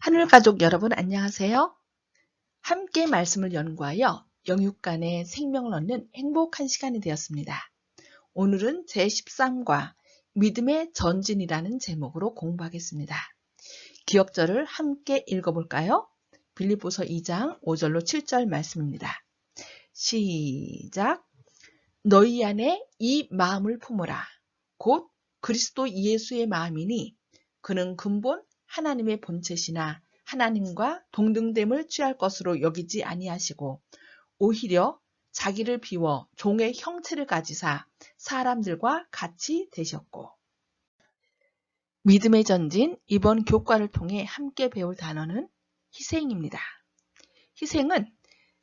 하늘가족 여러분 안녕하세요. 함께 말씀을 연구하여 영육간의 생명을 얻는 행복한 시간이 되었습니다. 오늘은 제13과 믿음의 전진이라는 제목으로 공부하겠습니다. 기억절을 함께 읽어볼까요? 빌립보서 2장 5절로 7절 말씀입니다. 시작! 너희 안에 이 마음을 품으라. 곧 그리스도 예수의 마음이니 그는 근본 하나님의 본체시나 하나님과 동등됨을 취할 것으로 여기지 아니하시고 오히려 자기를 비워 종의 형체를 가지사 사람들과 같이 되셨고. 믿음의 전진 이번 교과를 통해 함께 배울 단어는 희생입니다. 희생은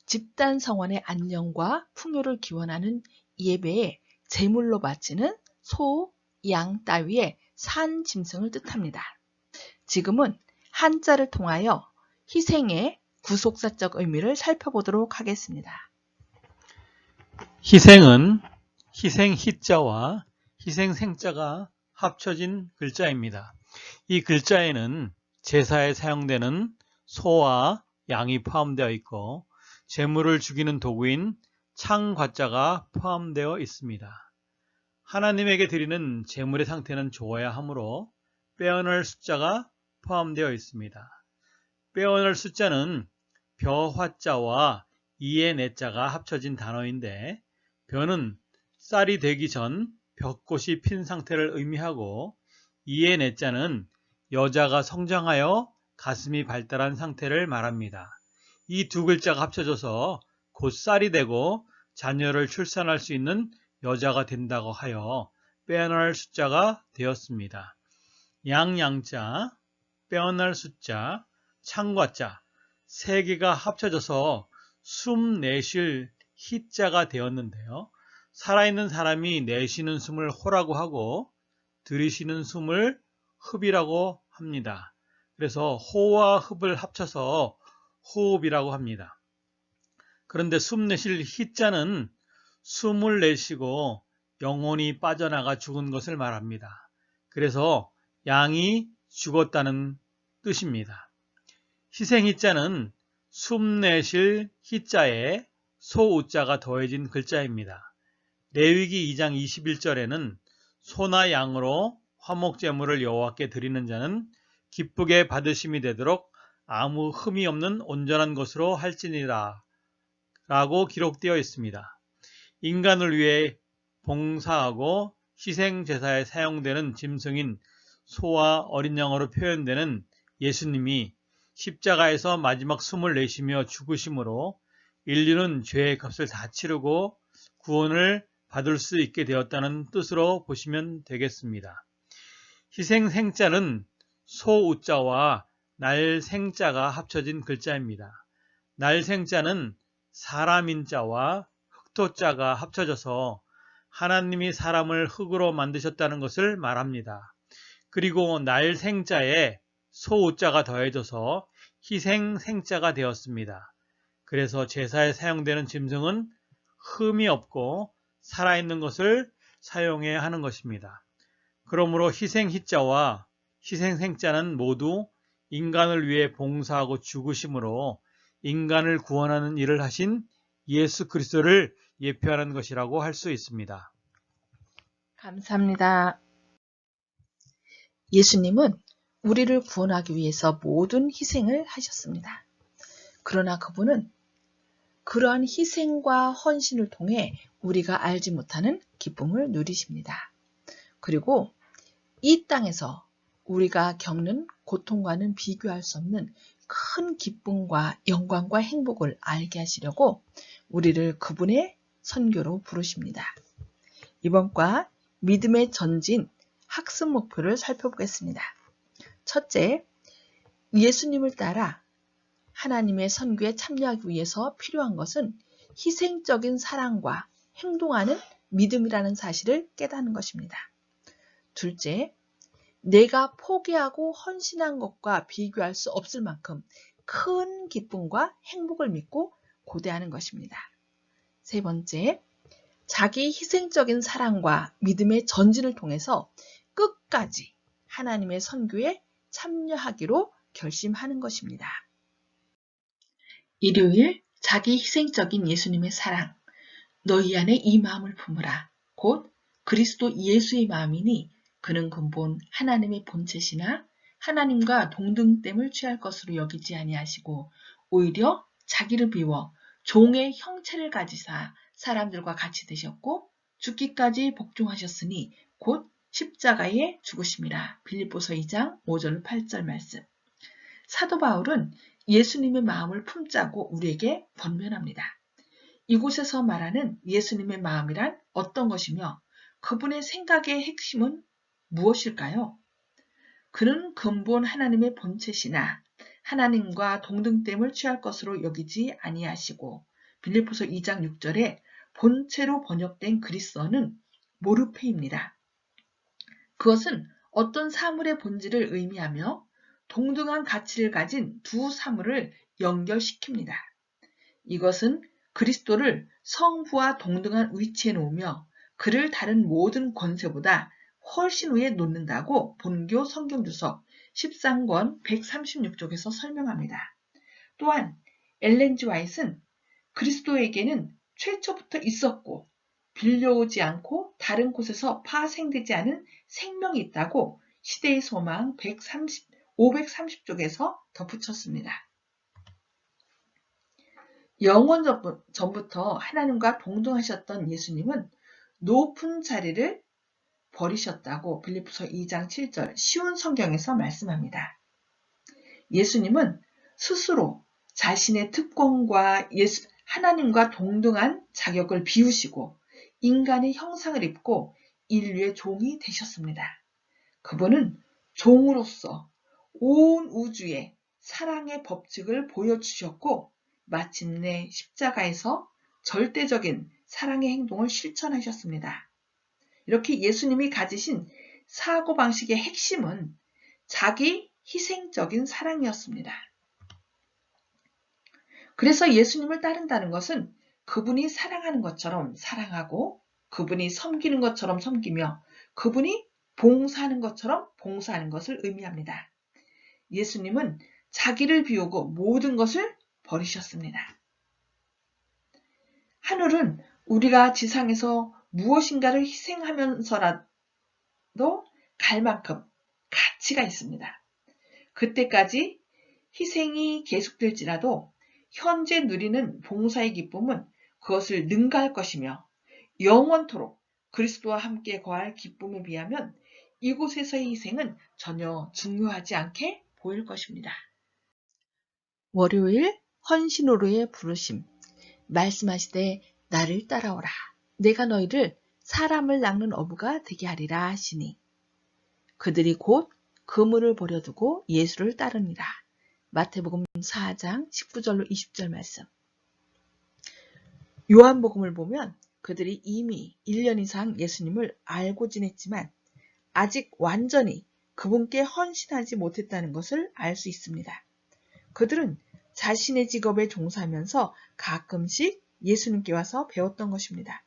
집단 성원의 안녕과 풍요를 기원하는 예배에 제물로 바치는 소, 양 따위의 산 짐승을 뜻합니다. 지금은 한자를 통하여 희생의 구속사적 의미를 살펴보도록 하겠습니다. 희생은 희생 희자와 희생 생자가 합쳐진 글자입니다. 이 글자에는 제사에 사용되는 소와 양이 포함되어 있고 제물을 죽이는 도구인 창과자가 포함되어 있습니다. 하나님에게 드리는 제물의 상태는 좋아야 하므로 빼어낼 숫자가 포함되어 있습니다. 빼어낼 숫자는 벼화자와 이의 내자가 합쳐진 단어인데 벼는 쌀이 되기 전 벼꽃이 핀 상태를 의미하고 이의 내자는 여자가 성장하여 가슴이 발달한 상태를 말합니다. 이 두 글자가 합쳐져서 곧 쌀이 되고 자녀를 출산할 수 있는 여자가 된다고 하여 빼어날 숫자가 되었습니다. 양자, 빼어날 숫자, 창과자 세 개가 합쳐져서 숨 내쉴 희자가 되었는데요. 살아있는 사람이 내쉬는 숨을 호라고 하고 들이쉬는 숨을 흡이라고 합니다. 그래서 호와 흡을 합쳐서 호흡이라고 합니다. 그런데 숨 내쉴 희자는 숨을 내쉬고 영혼이 빠져나가 죽은 것을 말합니다. 그래서 양이 죽었다는 뜻입니다. 희생 희자는 숨 내쉴 희자에 소우자가 더해진 글자입니다. 레위기 2장 21절에는 소나 양으로 화목제물을 여호와께 드리는 자는 기쁘게 받으심이 되도록 아무 흠이 없는 온전한 것으로 할지니라 라고 기록되어 있습니다. 인간을 위해 봉사하고 희생제사에 사용되는 짐승인 소와 어린 양으로 표현되는 예수님이 십자가에서 마지막 숨을 내쉬며 죽으심으로 인류는 죄의 값을 다 치르고 구원을 받을 수 있게 되었다는 뜻으로 보시면 되겠습니다. 희생 생자는 소우자와 날 생자가 합쳐진 글자입니다. 날 생자는 사람인 자와 흑토자가 합쳐져서 하나님이 사람을 흙으로 만드셨다는 것을 말합니다. 그리고 날 생자에 소우자가 더해져서 희생 생자가 되었습니다. 그래서 제사에 사용되는 짐승은 흠이 없고 살아있는 것을 사용해야 하는 것입니다. 그러므로 희생 희자와 희생 생자는 모두 인간을 위해 봉사하고 죽으심으로 인간을 구원하는 일을 하신 예수 그리스도를 예표하는 것이라고 할 수 있습니다. 감사합니다. 예수님은 우리를 구원하기 위해서 모든 희생을 하셨습니다. 그러나 그분은 그러한 희생과 헌신을 통해 우리가 알지 못하는 기쁨을 누리십니다. 그리고 이 땅에서 우리가 겪는 고통과는 비교할 수 없는 큰 기쁨과 영광과 행복을 알게 하시려고 우리를 그분의 선교로 부르십니다. 이번 과 믿음의 전진 학습 목표를 살펴보겠습니다. 첫째, 예수님을 따라 하나님의 선교에 참여하기 위해서 필요한 것은 희생적인 사랑과 행동하는 믿음이라는 사실을 깨닫는 것입니다. 둘째, 내가 포기하고 헌신한 것과 비교할 수 없을 만큼 큰 기쁨과 행복을 믿고 고대하는 것입니다. 세 번째, 자기 희생적인 사랑과 믿음의 전진을 통해서 끝까지 하나님의 선교에 참여하기로 결심하는 것입니다. 일요일 자기 희생적인 예수님의 사랑, 너희 안에 이 마음을 품으라. 곧 그리스도 예수의 마음이니 그는 근본 하나님의 본체시나 하나님과 동등됨을 취할 것으로 여기지 아니하시고 오히려 자기를 비워 종의 형체를 가지사 사람들과 같이 되셨고 죽기까지 복종하셨으니 곧 십자가에 죽으심이라. 빌립보서 2장 5절 8절 말씀. 사도 바울은 예수님의 마음을 품자고 우리에게 권면합니다. 이곳에서 말하는 예수님의 마음이란 어떤 것이며 그분의 생각의 핵심은 무엇일까요? 그는 근본 하나님의 본체시나 하나님과 동등됨을 취할 것으로 여기지 아니하시고 빌립보서 2장 6절에 본체로 번역된 그리스어는 모르페입니다. 그것은 어떤 사물의 본질을 의미하며 동등한 가치를 가진 두 사물을 연결시킵니다. 이것은 그리스도를 성부와 동등한 위치에 놓으며 그를 다른 모든 권세보다 훨씬 위에 놓는다고 본교 성경주석 13권 136쪽에서 설명합니다. 또한 엘렌 G. 화이트는 그리스도에게는 최초부터 있었고 빌려오지 않고 다른 곳에서 파생되지 않은 생명이 있다고 시대의 소망 530쪽에서 덧붙였습니다. 영원 전부터 하나님과 동등하셨던 예수님은 높은 자리를 버리셨다고 빌립보서 2장 7절 쉬운 성경에서 말씀합니다. 예수님은 스스로 자신의 특권과 하나님과 동등한 자격을 비우시고 인간의 형상을 입고 인류의 종이 되셨습니다. 그분은 종으로서 온 우주에 사랑의 법칙을 보여주셨고 마침내 십자가에서 절대적인 사랑의 행동을 실천하셨습니다. 이렇게 예수님이 가지신 사고방식의 핵심은 자기 희생적인 사랑이었습니다. 그래서 예수님을 따른다는 것은 그분이 사랑하는 것처럼 사랑하고 그분이 섬기는 것처럼 섬기며 그분이 봉사하는 것처럼 봉사하는 것을 의미합니다. 예수님은 자기를 비우고 모든 것을 버리셨습니다. 하늘은 우리가 지상에서 무엇인가를 희생하면서라도 갈 만큼 가치가 있습니다. 그때까지 희생이 계속될지라도 현재 누리는 봉사의 기쁨은 그것을 능가할 것이며 영원토록 그리스도와 함께 거할 기쁨에 비하면 이곳에서의 희생은 전혀 중요하지 않게 보일 것입니다. 월요일 헌신으로의 부르심. 말씀하시되 나를 따라오라. 내가 너희를 사람을 낚는 어부가 되게 하리라 하시니 그들이 곧 그물을 버려두고 예수를 따르니라. 마태복음 4장 19절로 20절 말씀. 요한복음을 보면 그들이 이미 1년 이상 예수님을 알고 지냈지만 아직 완전히 그분께 헌신하지 못했다는 것을 알 수 있습니다. 그들은 자신의 직업에 종사하면서 가끔씩 예수님께 와서 배웠던 것입니다.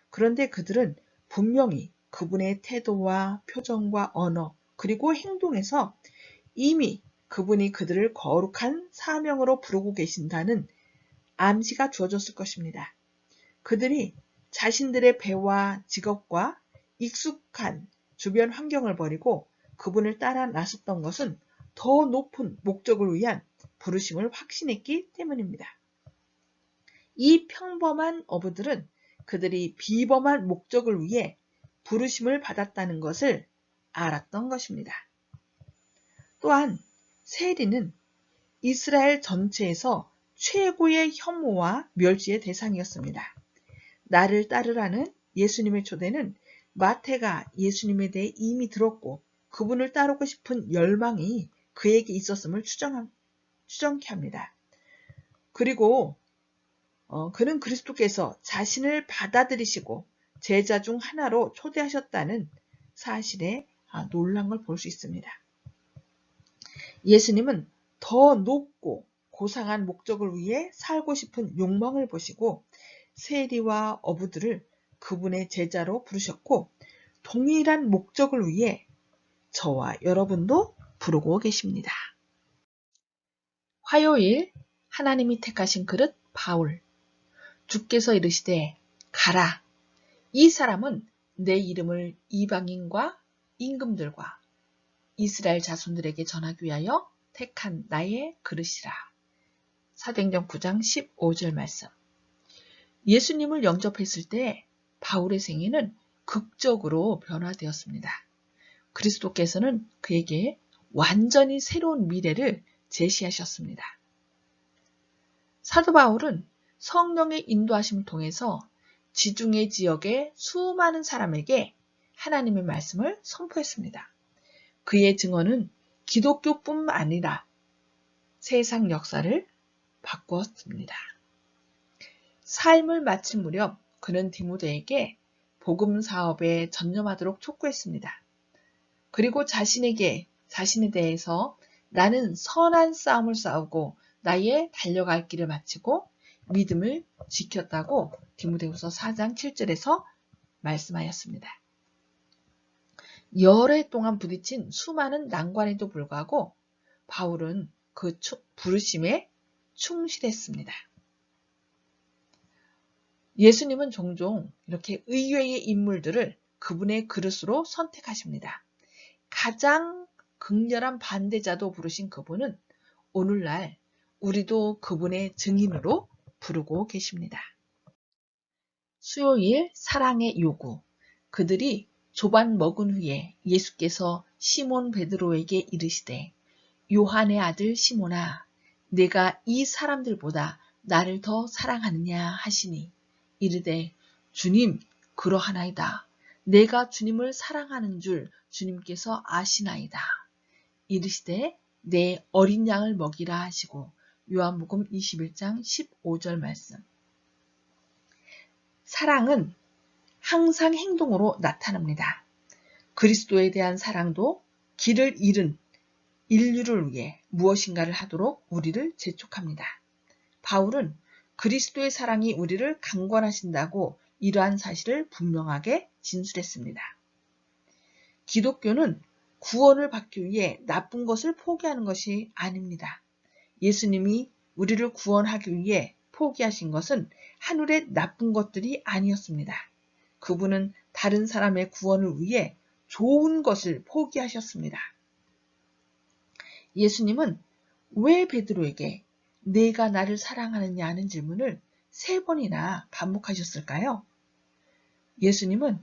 그런데 그들은 분명히 그분의 태도와 표정과 언어 그리고 행동에서 이미 그분이 그들을 거룩한 사명으로 부르고 계신다는 암시가 주어졌을 것입니다. 그들이 자신들의 배와 직업과 익숙한 주변 환경을 버리고 그분을 따라 나섰던 것은 더 높은 목적을 위한 부르심을 확신했기 때문입니다. 이 평범한 어부들은 그들이 비범한 목적을 위해 부르심을 받았다는 것을 알았던 것입니다. 또한 세리는 이스라엘 전체에서 최고의 혐오와 멸시의 대상이었습니다. 나를 따르라는 예수님의 초대는 마태가 예수님에 대해 이미 들었고 그분을 따르고 싶은 열망이 그에게 있었음을 추정케 합니다. 그리고 그는 그리스도께서 자신을 받아들이시고 제자 중 하나로 초대하셨다는 사실에 놀란 걸 볼 수 있습니다. 예수님은 더 높고 고상한 목적을 위해 살고 싶은 욕망을 보시고 세리와 어부들을 그분의 제자로 부르셨고 동일한 목적을 위해 저와 여러분도 부르고 계십니다. 화요일 하나님이 택하신 그릇 바울. 주께서 이르시되 가라. 이 사람은 내 이름을 이방인과 임금들과 이스라엘 자손들에게 전하기 위하여 택한 나의 그릇이라. 사도행전 9장 15절 말씀. 예수님을 영접했을 때 바울의 생애는 극적으로 변화되었습니다. 그리스도께서는 그에게 완전히 새로운 미래를 제시하셨습니다. 사도 바울은 성령의 인도하심을 통해서 지중해 지역의 수많은 사람에게 하나님의 말씀을 선포했습니다. 그의 증언은 기독교뿐만 아니라 세상 역사를 바꾸었습니다. 삶을 마칠 무렵 그는 디모데에게 복음 사업에 전념하도록 촉구했습니다. 그리고 자신에 대해서 나는 선한 싸움을 싸우고 나의 달려갈 길을 마치고 믿음을 지켰다고 디모데후서 4장 7절에서 말씀하였습니다. 열해 동안 부딪힌 수많은 난관에도 불구하고 바울은 그 부르심에 충실했습니다. 예수님은 종종 이렇게 의외의 인물들을 그분의 그릇으로 선택하십니다. 가장 극렬한 반대자도 부르신 그분은 오늘날 우리도 그분의 증인으로 부르고 계십니다. 수요일 사랑의 요구. 그들이 조반 먹은 후에 예수께서 시몬 베드로에게 이르시되 요한의 아들 시몬아 내가 이 사람들보다 나를 더 사랑하느냐 하시니 이르되 주님 그러하나이다. 내가 주님을 사랑하는 줄 주님께서 아시나이다. 이르시되 내 어린 양을 먹이라 하시고 요한복음 21장 15절 말씀. 사랑은 항상 행동으로 나타납니다. 그리스도에 대한 사랑도 길을 잃은 인류를 위해 무엇인가를 하도록 우리를 재촉합니다. 바울은 그리스도의 사랑이 우리를 강권하신다고 이러한 사실을 분명하게 진술했습니다. 기독교는 구원을 받기 위해 나쁜 것을 포기하는 것이 아닙니다. 예수님이 우리를 구원하기 위해 포기하신 것은 하늘의 나쁜 것들이 아니었습니다. 그분은 다른 사람의 구원을 위해 좋은 것을 포기하셨습니다. 예수님은 왜 베드로에게 내가 나를 사랑하느냐 하는 질문을 3번이나 반복하셨을까요? 예수님을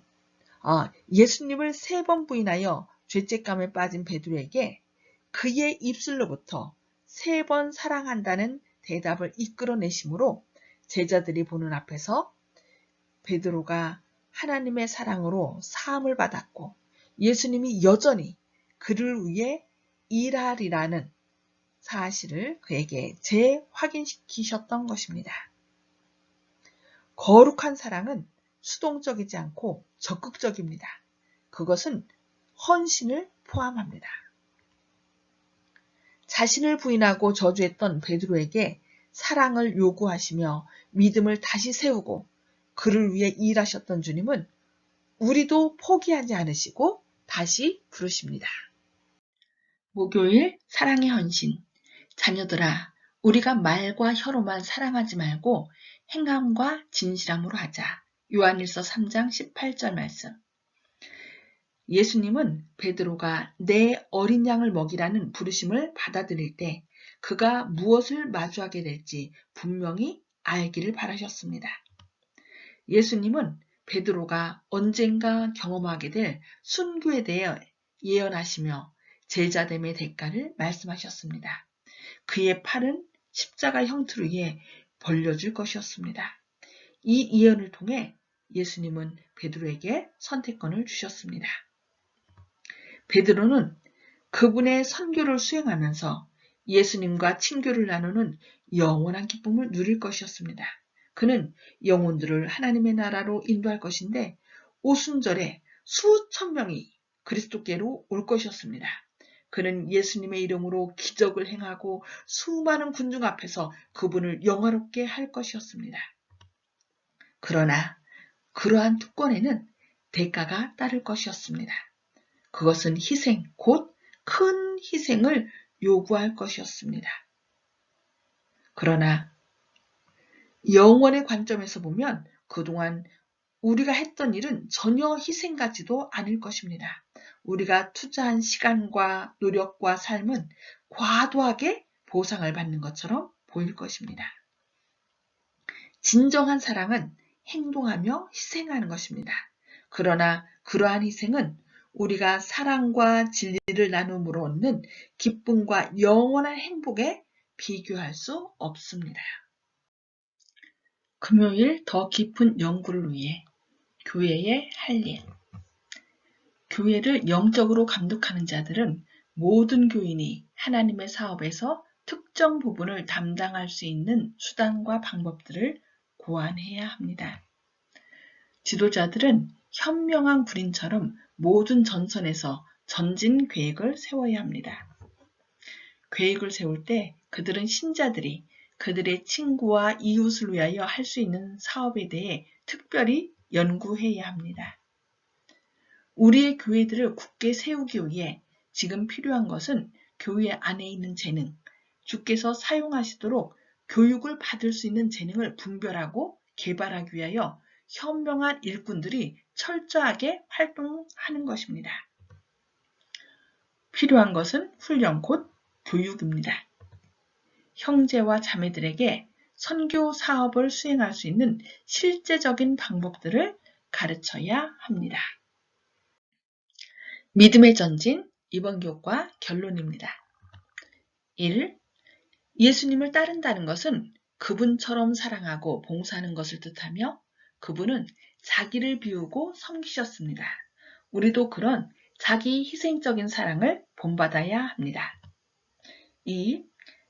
3번 부인하여 죄책감에 빠진 베드로에게 그의 입술로부터 3번 사랑한다는 대답을 이끌어내심으로 제자들이 보는 앞에서 베드로가 하나님의 사랑으로 사함을 받았고 예수님이 여전히 그를 위해 일하리라는 사실을 그에게 재확인시키셨던 것입니다. 거룩한 사랑은 수동적이지 않고 적극적입니다. 그것은 헌신을 포함합니다. 자신을 부인하고 저주했던 베드로에게 사랑을 요구하시며 믿음을 다시 세우고 그를 위해 일하셨던 주님은 우리도 포기하지 않으시고 다시 부르십니다. 목요일 사랑의 헌신. 자녀들아, 우리가 말과 혀로만 사랑하지 말고 행함과 진실함으로 하자. 요한일서 3장 18절 말씀. 예수님은 베드로가 내 어린 양을 먹이라는 부르심을 받아들일 때 그가 무엇을 마주하게 될지 분명히 알기를 바라셨습니다. 예수님은 베드로가 언젠가 경험하게 될 순교에 대해 예언하시며 제자됨의 대가를 말씀하셨습니다. 그의 팔은 십자가 형틀 위에 벌려질 것이었습니다. 이 예언을 통해 예수님은 베드로에게 선택권을 주셨습니다. 베드로는 그분의 선교를 수행하면서 예수님과 친교를 나누는 영원한 기쁨을 누릴 것이었습니다. 그는 영혼들을 하나님의 나라로 인도할 것인데 오순절에 수천 명이 그리스도께로 올 것이었습니다. 그는 예수님의 이름으로 기적을 행하고 수많은 군중 앞에서 그분을 영화롭게 할 것이었습니다. 그러나 그러한 특권에는 대가가 따를 것이었습니다. 그것은 희생, 곧 큰 희생을 요구할 것이었습니다. 그러나 영원의 관점에서 보면 그동안 우리가 했던 일은 전혀 희생 같지도 않을 것입니다. 우리가 투자한 시간과 노력과 삶은 과도하게 보상을 받는 것처럼 보일 것입니다. 진정한 사랑은 행동하며 희생하는 것입니다. 그러나 그러한 희생은 우리가 사랑과 진리를 나눔으로 얻는 기쁨과 영원한 행복에 비교할 수 없습니다. 금요일 더 깊은 연구를 위해 교회의 할 일. 교회를 영적으로 감독하는 자들은 모든 교인이 하나님의 사업에서 특정 부분을 담당할 수 있는 수단과 방법들을 고안해야 합니다. 지도자들은 현명한 군인처럼 모든 전선에서 전진 계획을 세워야 합니다. 계획을 세울 때 그들은 신자들이 그들의 친구와 이웃을 위하여 할 수 있는 사업에 대해 특별히 연구해야 합니다. 우리의 교회들을 굳게 세우기 위해 지금 필요한 것은 교회 안에 있는 재능, 주께서 사용하시도록 교육을 받을 수 있는 재능을 분별하고 개발하기 위하여 현명한 일꾼들이 철저하게 활동하는 것입니다. 필요한 것은 훈련 곧 교육입니다. 형제와 자매들에게 선교 사업을 수행할 수 있는 실제적인 방법들을 가르쳐야 합니다. 믿음의 전진, 이번 교과 결론입니다. 1. 예수님을 따른다는 것은 그분처럼 사랑하고 봉사하는 것을 뜻하며 그분은 자기를 비우고 섬기셨습니다. 우리도 그런 자기 희생적인 사랑을 본받아야 합니다. 2.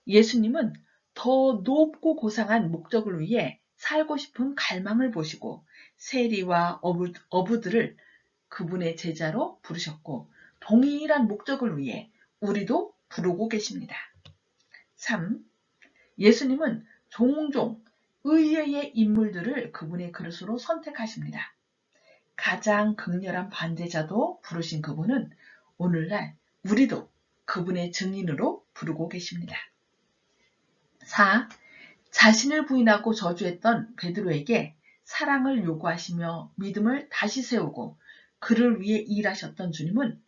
예수님은 더 높고 고상한 목적을 위해 살고 싶은 갈망을 보시고 세리와 어부들을 그분의 제자로 부르셨고 동일한 목적을 위해 우리도 부르고 계십니다. 3. 예수님은 종종 의외의 인물들을 그분의 그릇으로 선택하십니다. 가장 극렬한 반대자도 부르신 그분은 오늘날 우리도 그분의 증인으로 부르고 계십니다. 4. 자신을 부인하고 저주했던 베드로에게 사랑을 요구하시며 믿음을 다시 세우고 그를 위해 일하셨던 주님은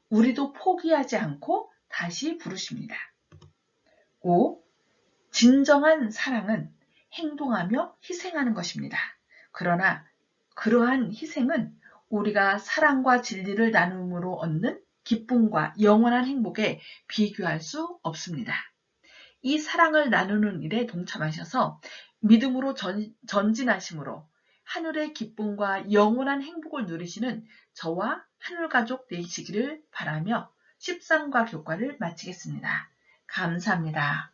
우리도 포기하지 않고 다시 부르십니다. 5. 진정한 사랑은 행동하며 희생하는 것입니다. 그러나 그러한 희생은 우리가 사랑과 진리를 나눔으로 얻는 기쁨과 영원한 행복에 비교할 수 없습니다. 이 사랑을 나누는 일에 동참하셔서 믿음으로 전진하심으로 하늘의 기쁨과 영원한 행복을 누리시는 저와 하늘가족 되시기를 바라며 13과 교과를 마치겠습니다. 감사합니다.